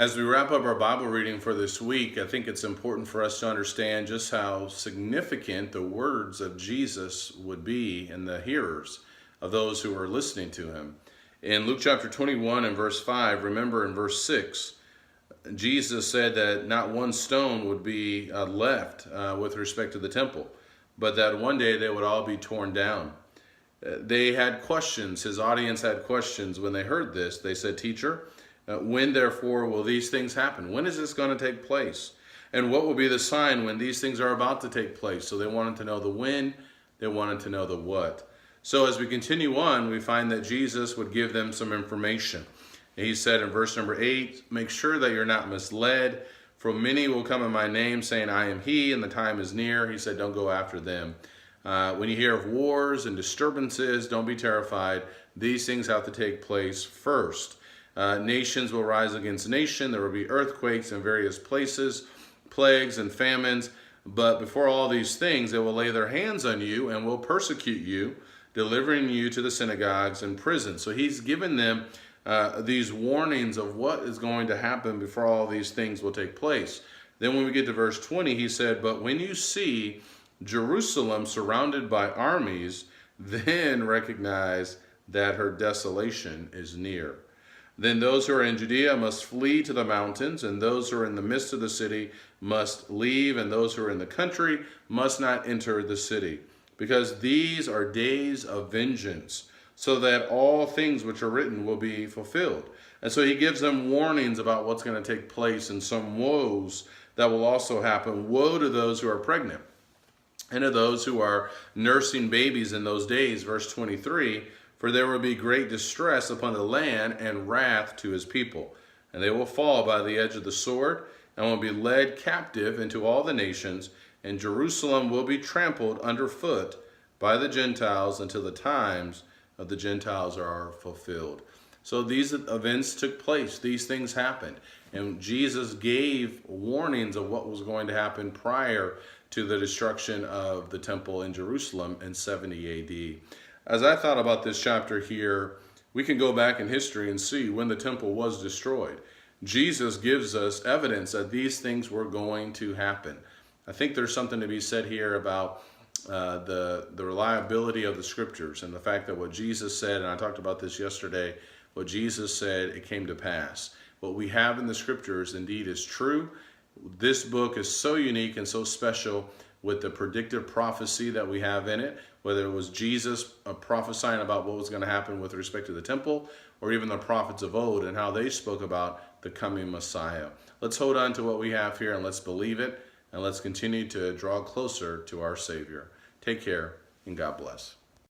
As we wrap up our Bible reading for this week, I think it's important for us to understand just how significant the words of Jesus would be in the hearers of those who are listening to him. In Luke chapter 21 and verse 5, remember in verse 6, Jesus said that not one stone would be left with respect to the temple, but that one day they would all be torn down. They had questions. His audience had questions when they heard this. They said, "Teacher, when therefore will these things happen? When is this going to take place? And what will be the sign when these things are about to take place?" So they wanted to know the when, they wanted to know the what. So as we continue on, we find that Jesus would give them some information. He said in verse number 8, "Make sure that you're not misled, for many will come in my name saying, 'I am he,' and the time is near." He said, don't go after them. When you hear of wars and disturbances, don't be terrified. These things have to take place first. Nations will rise against nation. There will be earthquakes in various places, plagues and famines. But before all these things, they will lay their hands on you and will persecute you, delivering you to the synagogues and prisons. So he's given them these warnings of what is going to happen before all these things will take place. Then when we get to verse 20, he said, "But when you see Jerusalem surrounded by armies, then recognize that her desolation is near. Then those who are in Judea must flee to the mountains, and those who are in the midst of the city must leave, and those who are in the country must not enter the city, because these are days of vengeance, so that all things which are written will be fulfilled." And so he gives them warnings about what's going to take place and some woes that will also happen. Woe to those who are pregnant and to those who are nursing babies in those days. Verse 23, "For there will be great distress upon the land and wrath to his people. And they will fall by the edge of the sword and will be led captive into all the nations. And Jerusalem will be trampled underfoot by the Gentiles until the times of the Gentiles are fulfilled." So these events took place. These things happened. And Jesus gave warnings of what was going to happen prior to the destruction of the temple in Jerusalem in 70 AD. As I thought about this chapter here, we can go back in history and see when the temple was destroyed. Jesus gives us evidence that these things were going to happen. I think there's something to be said here about the reliability of the scriptures and the fact that what Jesus said, and I talked about this yesterday, what Jesus said, it came to pass. What we have in the scriptures indeed is true. This book is so unique and so special with the predictive prophecy that we have in it, whether it was Jesus prophesying about what was going to happen with respect to the temple, or even the prophets of old and how they spoke about the coming Messiah. Let's hold on to what we have here and let's believe it, and let's continue to draw closer to our Savior. Take care and God bless.